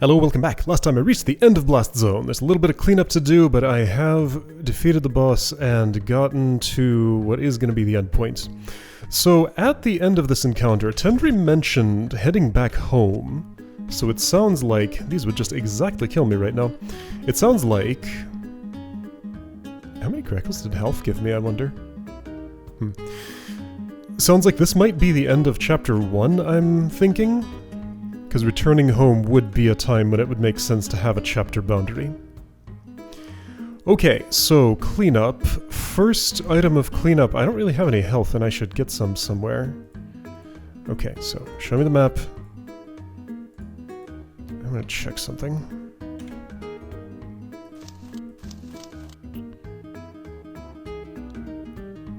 Hello, welcome back. Last time I reached the end of Blast Zone. There's a little bit of cleanup to do, but I have defeated the boss and gotten to what is going to be the end point. So, at the end of this encounter, Tendry mentioned heading back home. So it sounds like... These would just exactly kill me right now. It sounds like... How many crackles did health give me, I wonder? Sounds like this might be the end of Chapter 1, I'm thinking. Because returning home would be a time when it would make sense to have a chapter boundary. Okay, so cleanup. First item of cleanup. I don't really have any health and I should get some somewhere. Okay, so show me the map. I'm gonna check something.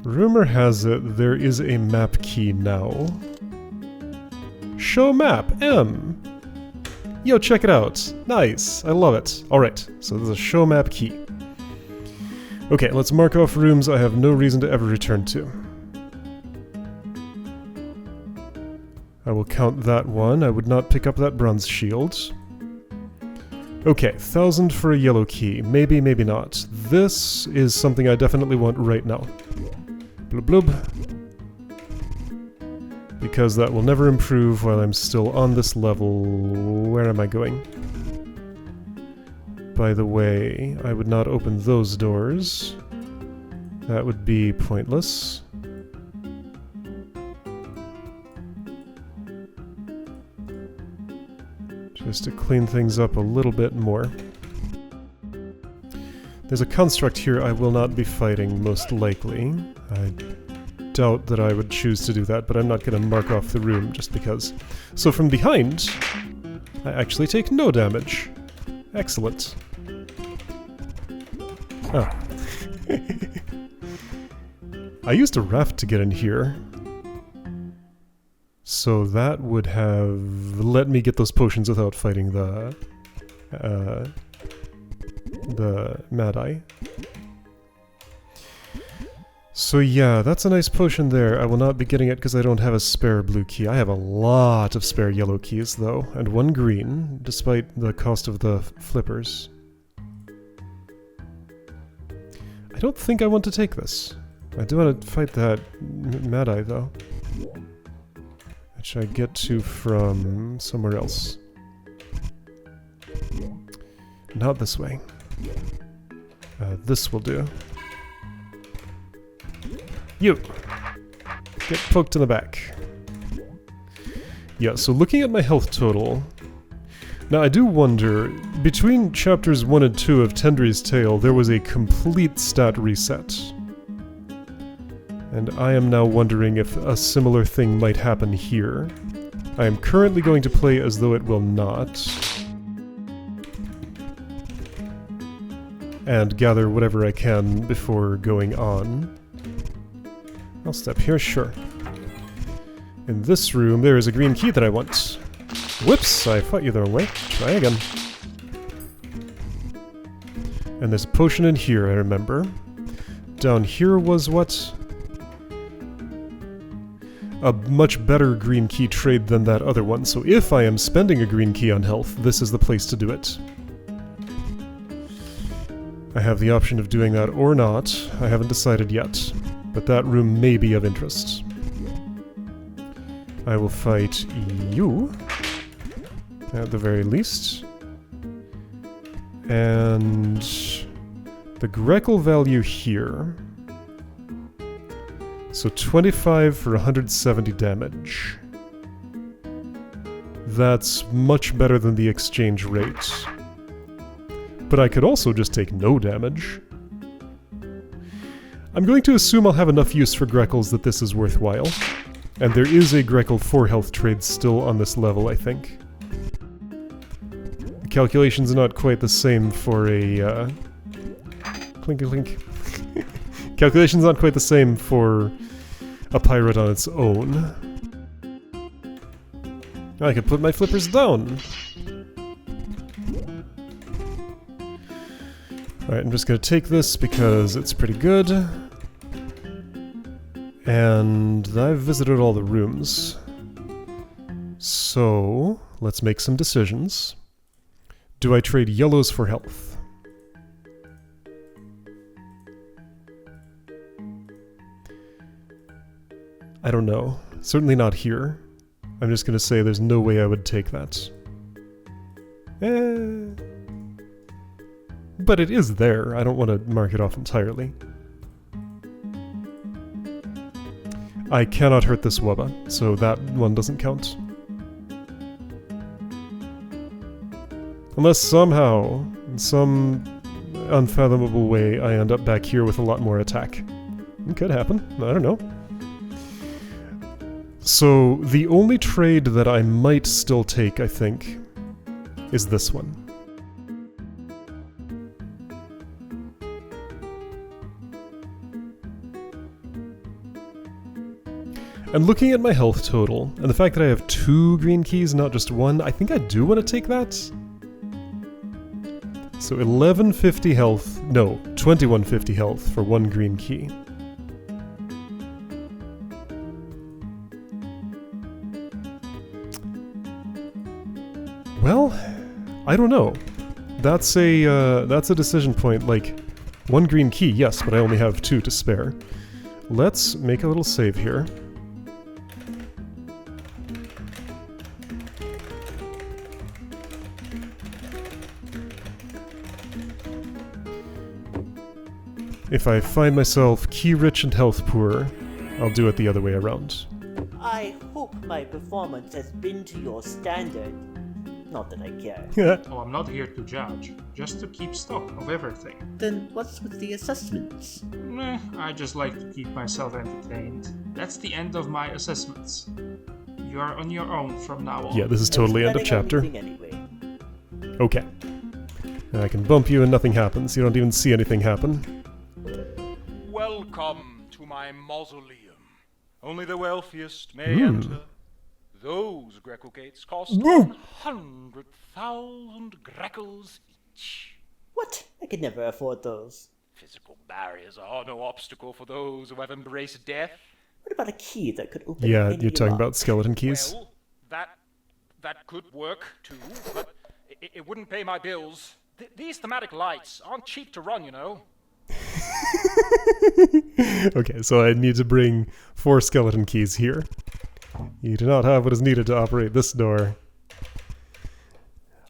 Rumor has it there is a map key now. Show map, M! Yo, check it out. Nice, I love it. Alright, so there's a show map key. Okay, let's mark off rooms I have no reason to ever return to. I will count that one. I would not pick up that bronze shield. Okay, 1,000 for a yellow key. Maybe, maybe not. This is something I definitely want right now. Blub blub. Because that will never improve while I'm still on this level. Where am I going? By the way, I would not open those doors. That would be pointless. Just to clean things up a little bit more. There's a construct here I will not be fighting, most likely. I doubt that I would choose to do that, but I'm not going to mark off the room just because. So from behind, I actually take no damage. Excellent. Oh. I used a raft to get in here. So that would have let me get those potions without fighting the Mad-Eye. So yeah, that's a nice potion there. I will not be getting it because I don't have a spare blue key. I have a lot of spare yellow keys though, and one green, despite the cost of the flippers. I don't think I want to take this. I do want to fight that Mad-Eye though. Which I get to from somewhere else. Not this way. This will do. You! Get poked in the back. Yeah, so looking at my health total... Now I do wonder, between chapters 1 and 2 of Tendry's Tale, there was a complete stat reset. And I am now wondering if a similar thing might happen here. I am currently going to play as though it will not. And gather whatever I can before going on. I'll step here, sure. In this room, there is a green key that I want. Whoops, I fought you the wrong way. Try again. And there's a potion in here, I remember. Down here was what? A much better green key trade than that other one, so if I am spending a green key on health, this is the place to do it. I have the option of doing that or not. I haven't decided yet. But that room may be of interest. I will fight you, at the very least. And the Greckle value here. So 25 for 170 damage. That's much better than the exchange rate. But I could also just take no damage. I'm going to assume I'll have enough use for Greckles that this is worthwhile. And there is a Greckle 4 health trade still on this level, I think. The calculations are not quite the same for a... Clink clink. Calculations not quite the same for a pirate on its own. I could put my flippers down. Alright, I'm just going to take this because it's pretty good. And I've visited all the rooms. So, let's make some decisions. Do I trade yellows for health? I don't know. Certainly not here. I'm just gonna say there's no way I would take that. But it is there. I don't want to mark it off entirely. I cannot hurt this Wubba, so that one doesn't count. Unless somehow, in some unfathomable way, I end up back here with a lot more attack. It could happen. I don't know. So, the only trade that I might still take, I think, is this one. And looking at my health total, and the fact that I have 2 green keys, not just one, I think I do want to take that. So 1150 health, no, 2150 health for 1 green key. Well, I don't know. That's a decision point, like, 1 green key, yes, but I only have 2 to spare. Let's make a little save here. If I find myself key-rich and health-poor, I'll do it the other way around. I hope my performance has been to your standard. Not that I care. Oh, I'm not here to judge, just to keep stock of everything. Then what's with the assessments? I just like to keep myself entertained. That's the end of my assessments. You are on your own from now on. Yeah, this is totally end of chapter. Anyway. Okay. I can bump you and nothing happens. You don't even see anything happen. Welcome to my mausoleum. Only the wealthiest may enter. Those Greco gates cost 100,000 Grecals each. What? I could never afford those. Physical barriers are no obstacle for those who have embraced death. What about a key that could open Yeah, any you're talking lock? about skeleton keys? Well, that could work too, but it wouldn't pay my bills. These thematic lights aren't cheap to run, you know. Okay, so I need to bring 4 skeleton keys here. You do not have what is needed to operate this door.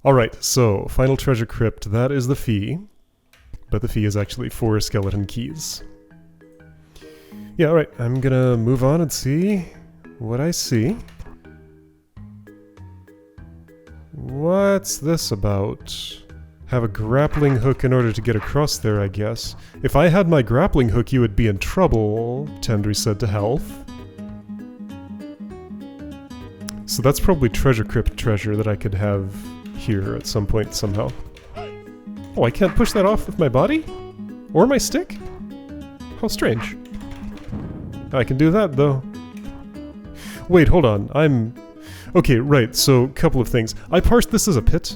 Alright, so, final treasure crypt, that is the fee. But the fee is actually 4 skeleton keys. Yeah, alright, I'm gonna move on and see what I see. What's this about? Have a grappling hook in order to get across there, I guess. If I had my grappling hook, you would be in trouble, Tendry said to Health. So that's probably treasure crypt treasure that I could have here at some point somehow. Oh, I can't push that off with my body? Or my stick? How strange. I can do that, though. Wait, hold on. Okay, right, so couple of things. I parsed this as a pit.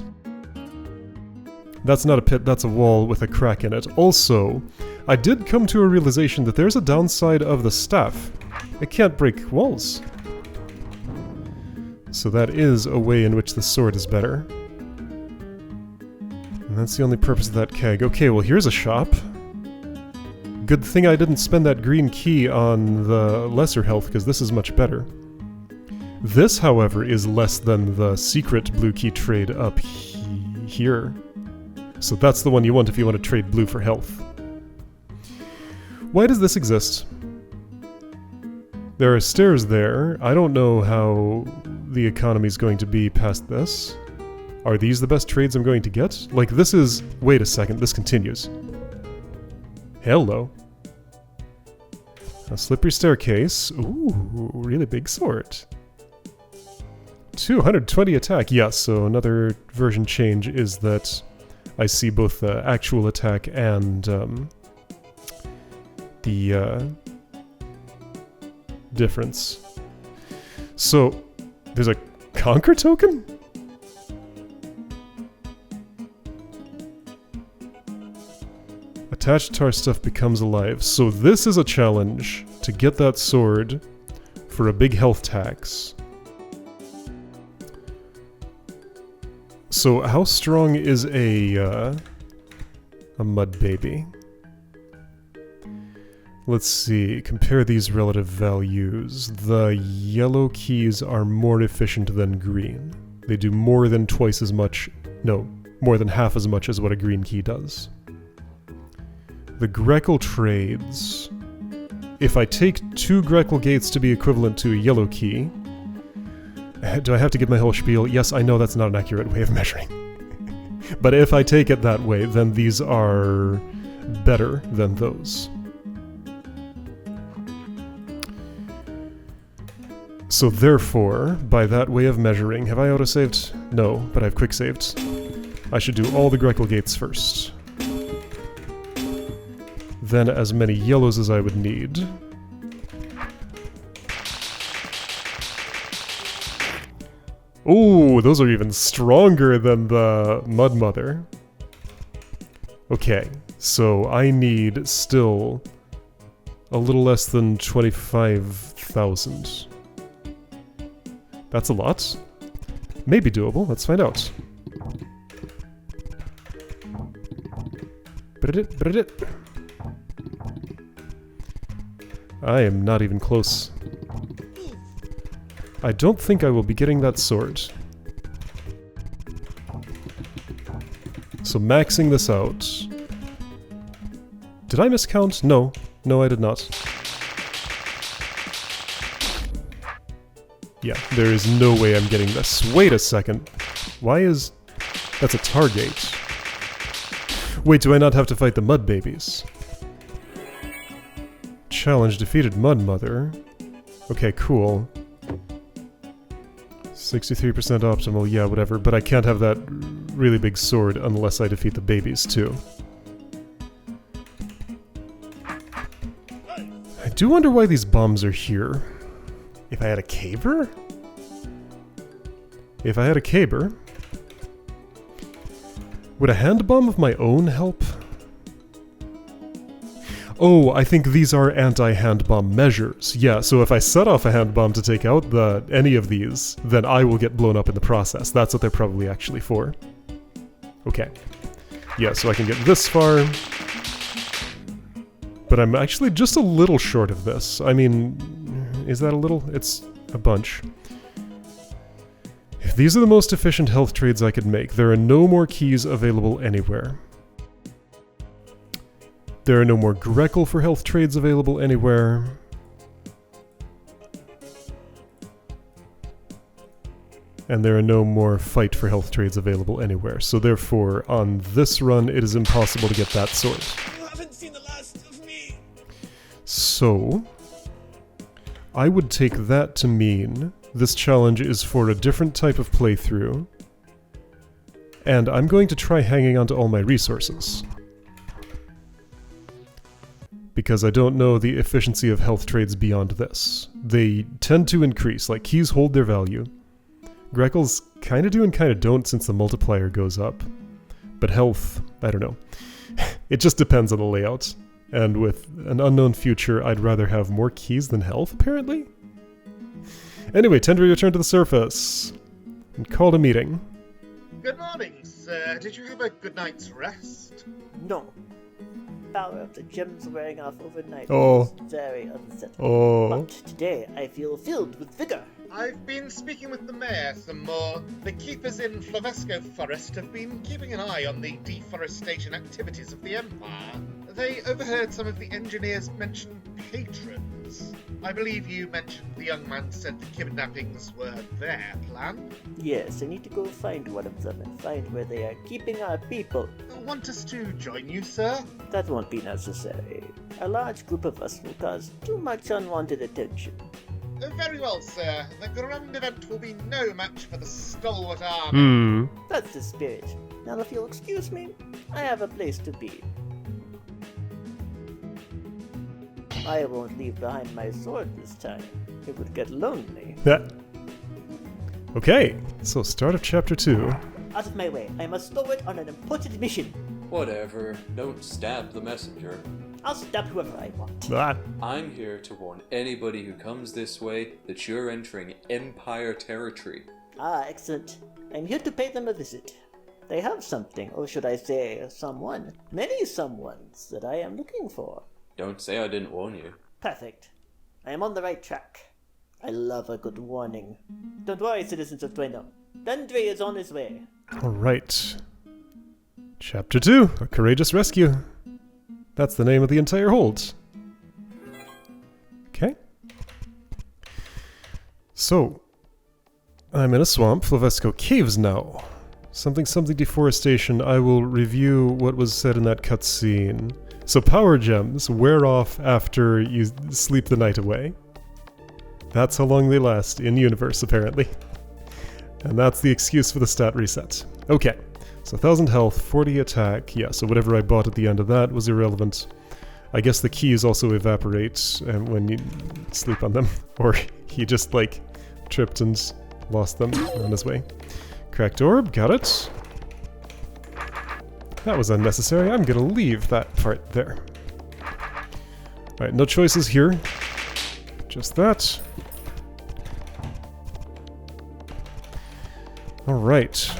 That's not a pit, that's a wall with a crack in it. Also, I did come to a realization that there's a downside of the staff. It can't break walls. So that is a way in which the sword is better. And that's the only purpose of that keg. Okay, well here's a shop. Good thing I didn't spend that green key on the lesser health, because this is much better. This, however, is less than the secret blue key trade up here. So that's the one you want if you want to trade blue for health. Why does this exist? There are stairs there. I don't know how the economy's going to be past this. Are these the best trades I'm going to get? Like, this is... Wait a second, this continues. Hello. A slippery staircase. Ooh, really big sword. 220 attack. Yes, so another version change is that I see both the actual attack and the difference. So, there's a conquer token? Attached tar stuff becomes alive. So this is a challenge to get that sword for a big health tax. So how strong is a mud baby? Let's see, compare these relative values. The yellow keys are more efficient than green. They do more than twice as much, no, more than half as much as what a green key does. The Grekel trades. If I take 2 Grekel gates to be equivalent to a yellow key, do I have to give my whole spiel? Yes, I know that's not an accurate way of measuring. But if I take it that way, then these are better than those. So therefore, by that way of measuring, have I autosaved? No, but I've quick-saved. I should do all the Grekel gates first. Then as many yellows as I would need. Ooh, those are even stronger than the Mud Mother. Okay, so I need still a little less than 25,000. That's a lot. Maybe doable, let's find out. I am not even close. I don't think I will be getting that sword. So maxing this out. Did I miscount? No. No, I did not. Yeah, there is no way I'm getting this. Wait a second. Why is... That's a target. Wait, do I not have to fight the mud babies? Challenge defeated Mud Mother. Okay, cool. 63% optimal, yeah, whatever. But I can't have that really big sword unless I defeat the babies, too. I do wonder why these bombs are here. If I had a caber? If I had a caber, would a hand bomb of my own help? Oh, I think these are anti-hand bomb measures. Yeah, so if I set off a hand bomb to take out any of these, then I will get blown up in the process. That's what they're probably actually for. Okay. Yeah, so I can get this far. But I'm actually just a little short of this. I mean, is that a little? It's a bunch. If these are the most efficient health trades I could make, there are no more keys available anywhere. There are no more Grekel for health trades available anywhere. And there are no more fight for health trades available anywhere. So therefore, on this run, it is impossible to get that sword. You haven't seen the last of me! So, I would take that to mean this challenge is for a different type of playthrough. And I'm going to try hanging on to all my resources. Because I don't know the efficiency of health trades beyond this. They tend to increase, like keys hold their value. Grekels kinda do and kinda don't since the multiplier goes up. But health, I don't know. It just depends on the layout. And with an unknown future, I'd rather have more keys than health, apparently? Anyway, time to return to the surface. And call a meeting. Good morning, sir. Did you have a good night's rest? No. Power of the gems wearing off overnight Oh. is very unsettling. Oh. But today I feel filled with vigor. I've been speaking with the mayor some more. The keepers in Flavesco Forest have been keeping an eye on the deforestation activities of the Empire. They overheard some of the engineers mention patrons. I believe you mentioned the young man said the kidnappings were their plan. Yes, I need to go find one of them and find where they are keeping our people. Want us to join you, sir? That won't be necessary. A large group of us will cause too much unwanted attention. Very well, sir. The grand event will be no match for the stalwart army. That's the spirit. Now if you'll excuse me, I have a place to be. I won't leave behind my sword this time. It would get lonely. Yeah. Okay, so start of chapter 2. Out of my way. I must stow it on an important mission. Whatever. Don't stab the messenger. I'll stab whoever I want. Ah. I'm here to warn anybody who comes this way that you're entering Empire territory. Ah, excellent. I'm here to pay them a visit. They have something, or should I say someone, many someones that I am looking for. Don't say I didn't warn you. Perfect. I am on the right track. I love a good warning. Don't worry, citizens of Dwayne. Dundre is on his way. Alright. Chapter 2, A Courageous Rescue. That's the name of the entire hold. Okay. So, I'm in a swamp, Flavesco Caves now. Something deforestation. I will review what was said in that cutscene. So power gems wear off after you sleep the night away. That's how long they last in universe, apparently. And that's the excuse for the stat reset. Okay, so 1000 health, 40 attack. Yeah, so whatever I bought at the end of that was irrelevant. I guess the keys also evaporate when you sleep on them. Or he just, like, tripped and lost them on his way. Cracked orb, got it. That was unnecessary. I'm gonna leave that part there. Alright, no choices here. Just that. Alright.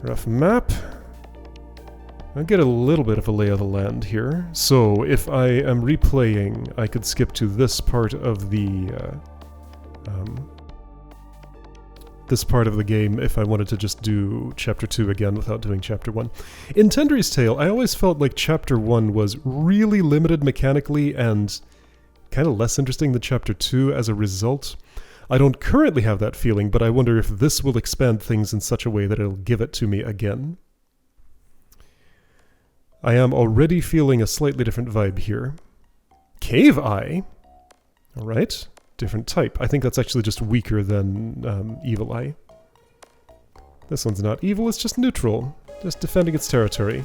Rough map. I'll get a little bit of a lay of the land here. So, if I am replaying, I could skip to this part of the game if I wanted to just do Chapter 2 again without doing Chapter 1. In Tendry's Tale, I always felt like Chapter 1 was really limited mechanically and kind of less interesting than Chapter 2 as a result. I don't currently have that feeling, but I wonder if this will expand things in such a way that it'll give it to me again. I am already feeling a slightly different vibe here. Cave Eye? Alright. Different type. I think that's actually just weaker than Evil Eye. This one's not evil, it's just neutral. Just defending its territory.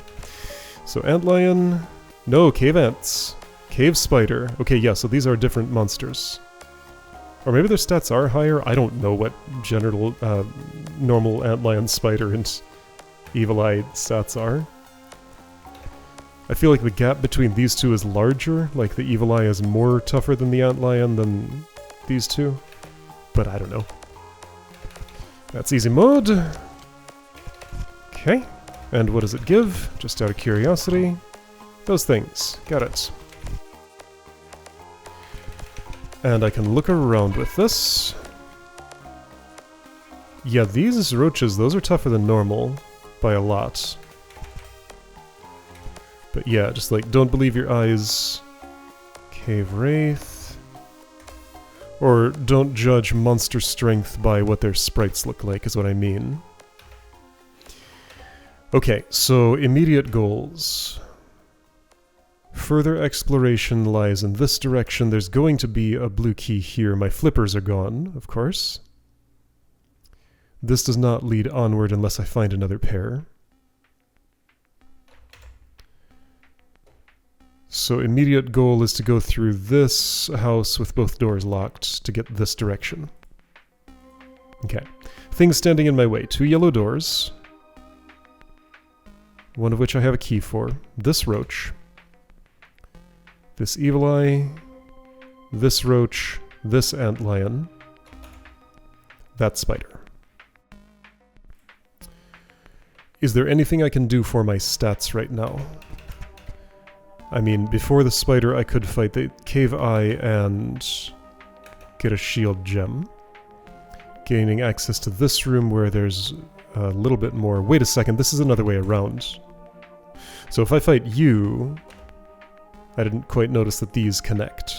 So Antlion... No, Cave Ants. Cave Spider. Okay, yeah, so these are different monsters. Or maybe their stats are higher? I don't know what general, normal Antlion Spider and Evil Eye stats are. I feel like the gap between these two is larger, like the Evil Eye is more tougher than the Antlion than these two, but I don't know. That's easy mode. Okay, and what does it give? Just out of curiosity. Those things, got it. And I can look around with this. Yeah, these roaches, those are tougher than normal, by a lot. But yeah, just like, don't believe your eyes. Cave Wraith. Or don't judge monster strength by what their sprites look like, is what I mean. Okay, so immediate goals. Further exploration lies in this direction. There's going to be a blue key here. My flippers are gone, of course. This does not lead onward unless I find another pair. So immediate goal is to go through this house with both doors locked to get this direction. Okay. Things standing in my way. 2 yellow doors. One of which I have a key for. This roach. This Evil Eye. This roach. This Antlion. That spider. Is there anything I can do for my stats right now? I mean, before the spider, I could fight the Cave Eye and get a shield gem. Gaining access to this room where there's a little bit more... Wait a second, this is another way around. So if I fight you... I didn't quite notice that these connect.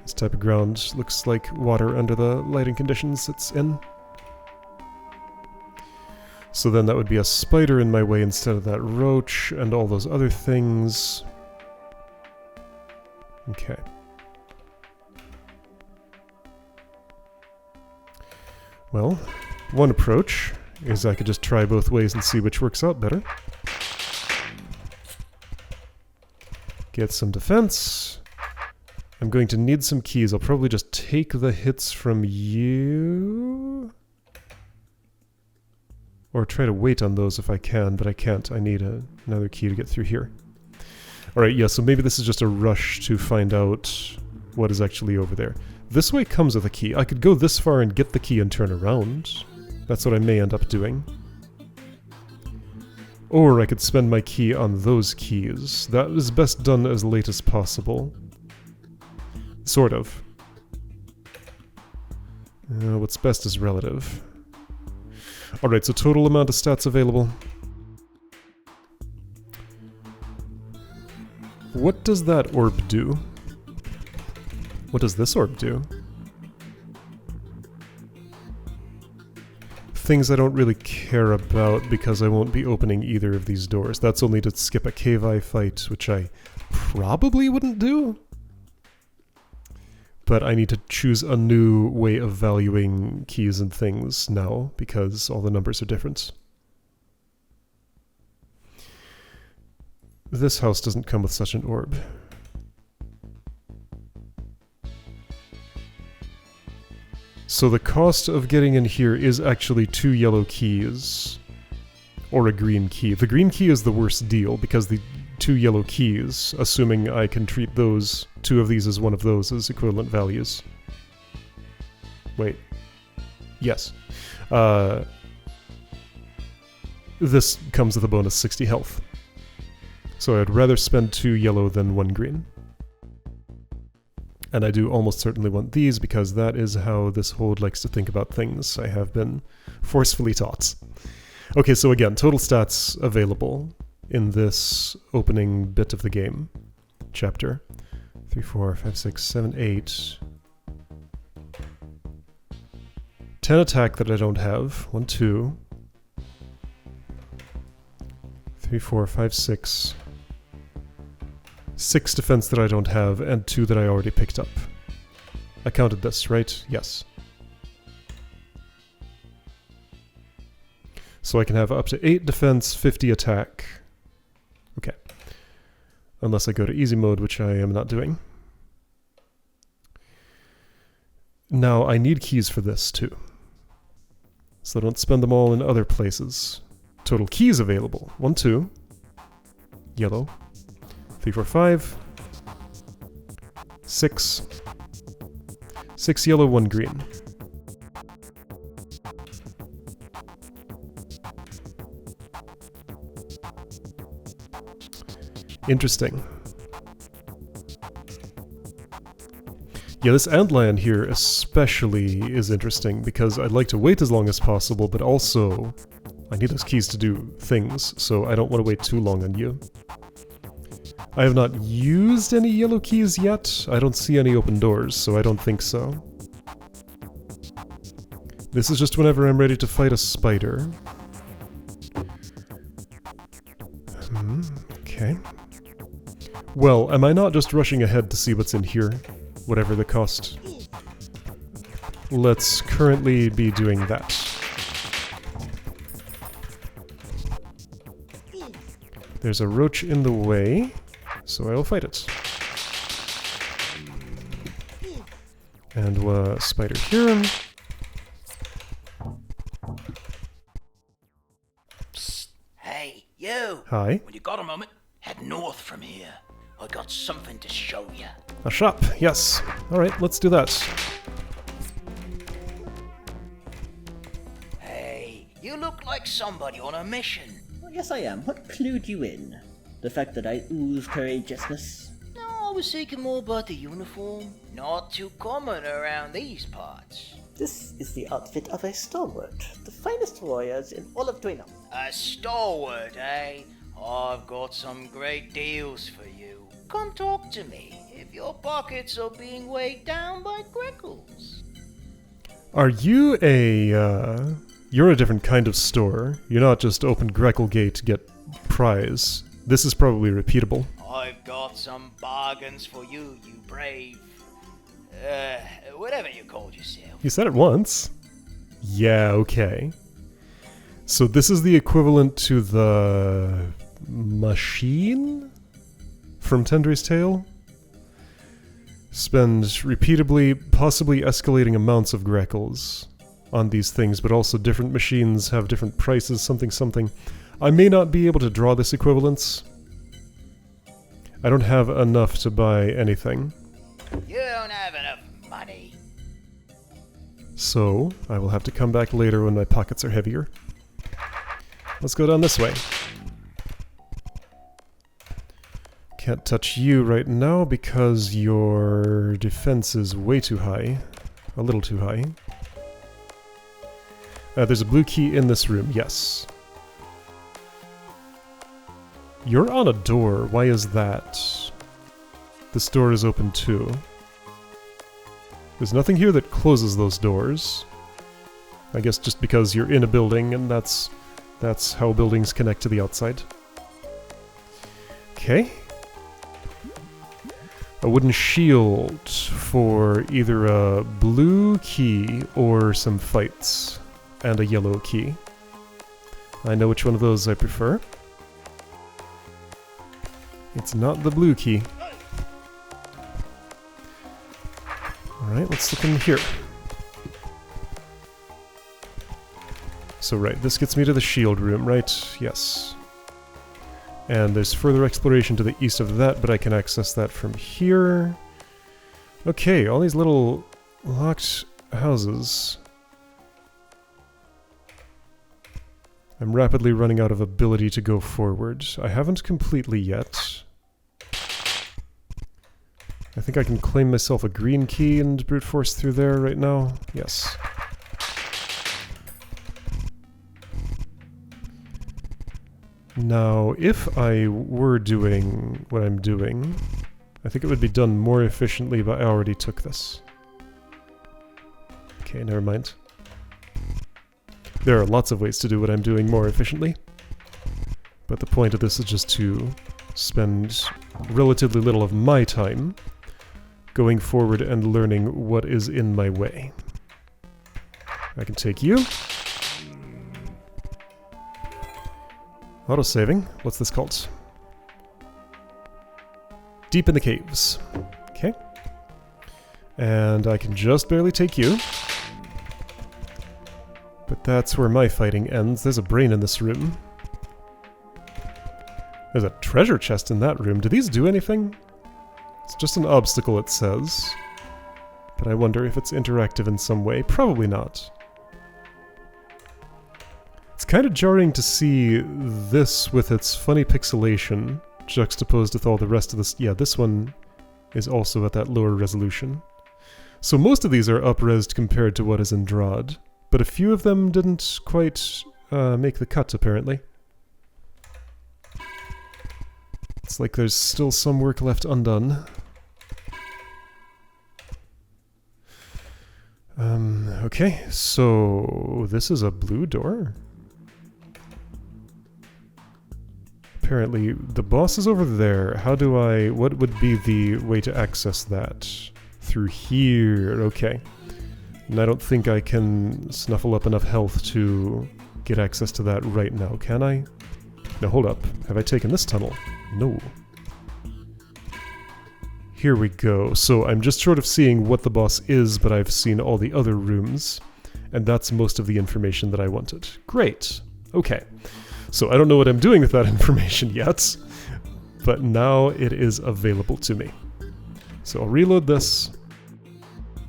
This type of ground looks like water under the lighting conditions it's in. So then that would be a spider in my way instead of that roach and all those other things. Okay. Well, one approach is I could just try both ways and see which works out better. Get some defense. I'm going to need some keys. I'll probably just take the hits from you. Or try to wait on those if I can, but I can't. I need another key to get through here. Alright, yeah, so maybe this is just a rush to find out what is actually over there. This way comes with a key. I could go this far and get the key and turn around. That's what I may end up doing. Or I could spend my key on those keys. That is best done as late as possible. Sort of. What's best is relative. Alright, so total amount of stats available. What does that orb do? What does this orb do? Things I don't really care about because I won't be opening either of these doors. That's only to skip a cave eye fight, which I probably wouldn't do. But I need to choose a new way of valuing keys and things now because all the numbers are different. This house doesn't come with such an orb. So the cost of getting in here is actually 2 yellow keys. Or a green key. The green key is the worst deal because the 2 yellow keys, assuming I can treat those, 2 of these as one of those, as equivalent values. Wait. Yes. This comes with a bonus 60 health. So I'd rather spend 2 yellow than 1 green. And I do almost certainly want these because that is how this horde likes to think about things. I have been forcefully taught. Okay, so again, total stats available in this opening bit of the game. Chapter 3, 4, 5, 6, 7, 8. 10 attack that I don't have. 1, 2. 3, 4, 5, 6. 6 defense that I don't have, and 2 that I already picked up. I counted this, right? Yes. So I can have up to 8 defense, 50 attack. Okay. Unless I go to easy mode, which I am not doing. Now, I need keys for this, too. So I don't spend them all in other places. Total keys available. 1, 2. Yellow. 3, 4, 5. 6. 6 yellow, 1 green. Interesting. Yeah, this antlion here especially is interesting because I'd like to wait as long as possible, but also I need those keys to do things, so I don't want to wait too long on you. I have not used any yellow keys yet. I don't see any open doors, so I don't think so. This is just whenever I'm ready to fight a spider. Okay. Well, am I not just rushing ahead to see what's in here? Whatever the cost. Let's currently be doing that. There's a roach in the way, so I will fight it. And spider here. Psst. Hey, you! Hi. When you got a moment, head north from here. I got something to show you. A shop, yes. Alright, let's do that. Hey, you look like somebody on a mission. Well, yes, I am. What clued you in? The fact that I ooze courageousness? No, I was thinking more about the uniform. Not too common around these parts. This is the outfit of a stalwart, the finest warriors in all of Diener. A stalwart, eh? I've got some great deals for you. Come talk to me if your pockets are being weighed down by Greckles. Are you a, you're a different kind of store. You're not just open Greckle Gate to get prize. This is probably repeatable. I've got some bargains for you, you brave... whatever you called yourself. You said it once. Yeah, okay. So this is the equivalent to the... machine? From Tendra's Tale? Spend repeatedly, possibly escalating amounts of Greckles on these things, but also different machines have different prices, something. I may not be able to draw this equivalence. I don't have enough to buy anything. You don't have enough money. So, I will have to come back later when my pockets are heavier. Let's go down this way. Can't touch you right now because your defense is way too high. A little too high. There's a blue key in this room, yes. You're on a door. Why is that? This door is open too. There's nothing here that closes those doors. I guess just because you're in a building and that's how buildings connect to the outside. Okay. A wooden shield for either a blue key or some fights. And a yellow key. I know which one of those I prefer. It's not the blue key. Alright, let's look in here. So right, this gets me to the shield room, right? Yes. And there's further exploration to the east of that, but I can access that from here. Okay, all these little locked houses. I'm rapidly running out of ability to go forward. I haven't completely yet. I think I can claim myself a green key and brute force through there right now. Yes. Now, if I were doing what I'm doing, I think it would be done more efficiently, but I already took this. Okay, never mind. There are lots of ways to do what I'm doing more efficiently, but the point of this is just to spend relatively little of my time going forward and learning what is in my way. I can take you. Autosaving. What's this called? Deep in the caves. Okay. And I can just barely take you. But that's where my fighting ends. There's a brain in this room. There's a treasure chest in that room. Do these do anything? It's just an obstacle, it says. But I wonder if it's interactive in some way. Probably not. It's kind of jarring to see this with its funny pixelation juxtaposed with all the rest of this. Yeah, this one is also at that lower resolution. So most of these are up-resed compared to what is in DROD. But a few of them didn't quite make the cut, apparently. It's like there's still some work left undone. Okay, so this is a blue door. Apparently, the boss is over there. How do I... what would be the way to access that? Through here, okay. And I don't think I can snuffle up enough health to get access to that right now, can I? No, hold up. Have I taken this tunnel? No. Here we go. So I'm just sort of seeing what the boss is, but I've seen all the other rooms, and that's most of the information that I wanted. Great. Okay. So I don't know what I'm doing with that information yet, but now it is available to me. So I'll reload this.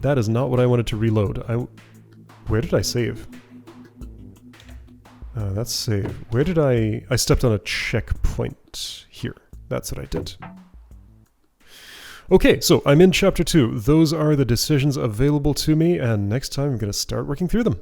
That is not what I wanted to reload. Where did I save? That's save. Where did I stepped on a checkpoint here. That's what I did. Okay, so I'm in Chapter 2. Those are the decisions available to me, and next time I'm going to start working through them.